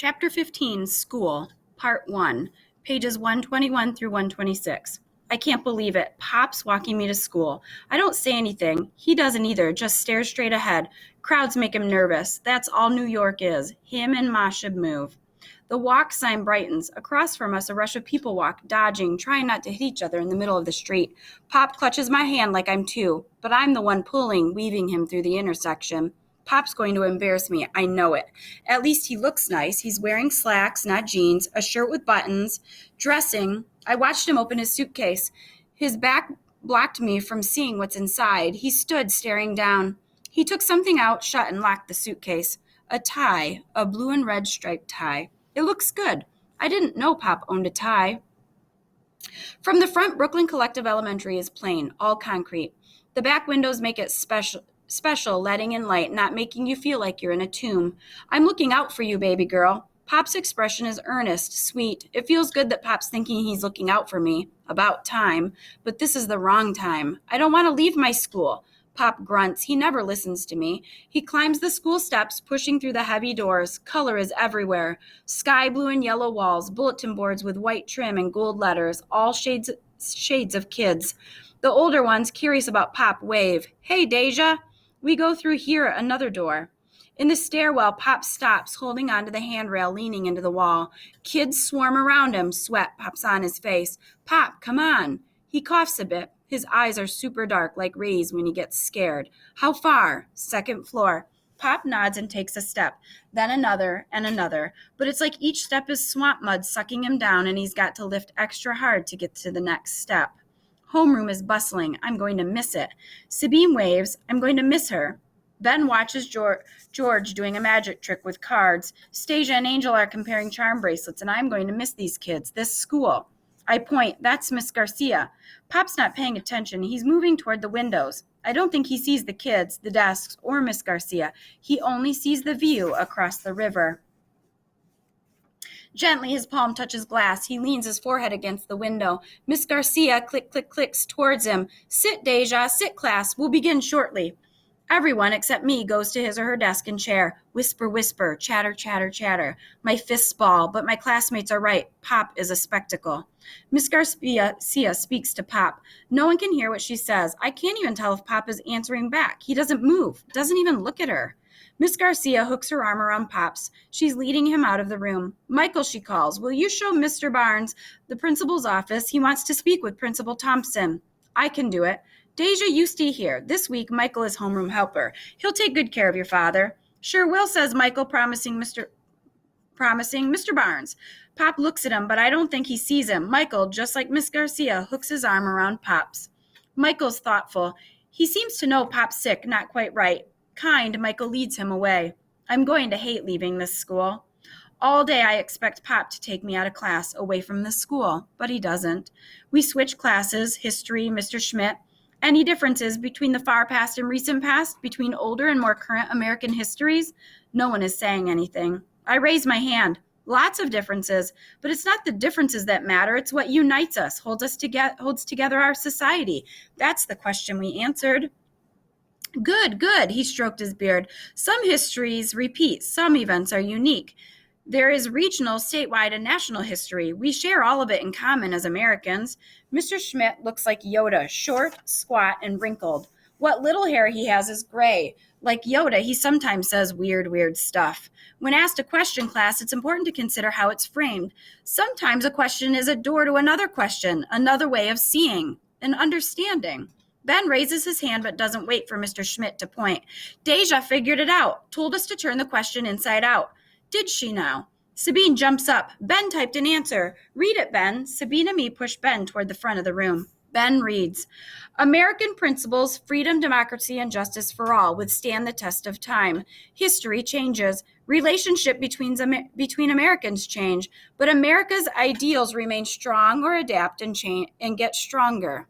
Chapter 15, School, Part 1, pages 121 through 126. I can't believe it. Pop's walking me to school. I don't say anything. He doesn't either, just stares straight ahead. Crowds make him nervous. That's all New York is. Him and Ma should move. The walk sign brightens. Across from us, a rush of people walk, dodging, trying not to hit each other in the middle of the street. Pop clutches my hand like I'm two, but I'm the one pulling, weaving him through the intersection. Pop's going to embarrass me. I know it. At least he looks nice. He's wearing slacks, not jeans, a shirt with buttons, dressing. I watched him open his suitcase. His back blocked me from seeing what's inside. He stood staring down. He took something out, shut, and locked the suitcase. A tie, a blue and red striped tie. It looks good. I didn't know Pop owned a tie. From the front, Brooklyn Collective Elementary is plain, all concrete. The back windows make it special, letting in light, not making you feel like you're in a tomb. I'm looking out for you, baby girl. Pop's expression is earnest, sweet. It feels good that Pop's thinking he's looking out for me. About time. But this is the wrong time. I don't want to leave my school. Pop grunts. He never listens to me. He climbs the school steps, pushing through the heavy doors. Color is everywhere. Sky blue and yellow walls, bulletin boards with white trim and gold letters, all shades of kids. The older ones, curious about Pop, wave. Hey, Deja. We go through here, another door. In the stairwell, Pop stops, holding onto the handrail, leaning into the wall. Kids swarm around him. Sweat pops on his face. Pop, come on. He coughs a bit. His eyes are super dark, like rays when he gets scared. How far? Second floor. Pop nods and takes a step, then another and another. But it's like each step is swamp mud sucking him down, and he's got to lift extra hard to get to the next step. Homeroom is bustling. I'm going to miss it. Sabine waves. I'm going to miss her. Ben watches George doing a magic trick with cards. Stasia and Angel are comparing charm bracelets, and I'm going to miss these kids, this school. I point. That's Miss Garcia. Pop's not paying attention. He's moving toward the windows. I don't think he sees the kids, the desks, or Miss Garcia. He only sees the view across the river. Gently, his palm touches glass. He leans his forehead against the window. Miss Garcia clicks towards him. Sit, Deja. Sit, class. We'll begin shortly. Everyone except me goes to his or her desk and chair. Whisper, whisper, chatter, chatter, chatter. My fists ball, but my classmates are right. Pop is a spectacle. Miss Garcia speaks to Pop. No one can hear what she says. I can't even tell if Pop is answering back. He doesn't move, doesn't even look at her. Miss Garcia hooks her arm around Pop's. She's leading him out of the room. Michael, she calls, will you show Mr. Barnes the principal's office? He wants to speak with Principal Thompson. I can do it. Deja, you stay here. This week, Michael is homeroom helper. He'll take good care of your father. Sure will, says Michael, promising Mr. Barnes. Pop looks at him, but I don't think he sees him. Michael, just like Miss Garcia, hooks his arm around Pop's. Michael's thoughtful. He seems to know Pop's sick, not quite right. Kind, Michael leads him away. I'm going to hate leaving this school. All day I expect Pop to take me out of class, away from the school, but he doesn't. We switch classes, history, Mr. Schmidt. Any differences between the far past and recent past, between older and more current American histories? No one is saying anything. I raise my hand. Lots of differences, but it's not the differences that matter. It's what unites us, holds together our society. That's the question we answered. Good. He stroked his beard. Some histories repeat. Some events are unique. There is regional, statewide, and national history. We share all of it in common as Americans. Mr. Schmidt looks like Yoda, short, squat, and wrinkled. What little hair he has is gray. Like Yoda, he sometimes says weird stuff. When asked a question, class, it's important to consider how it's framed. Sometimes a question is a door to another question, another way of seeing and understanding. Ben raises his hand but doesn't wait for Mr. Schmidt to point. Deja figured it out, told us to turn the question inside out. Did she now? Sabine jumps up. Ben typed an answer. Read it, Ben. Sabine and me push Ben toward the front of the room. Ben reads, American principles, freedom, democracy, and justice for all withstand the test of time. History changes. Relationship between Americans change, but America's ideals remain strong or adapt and change and get stronger.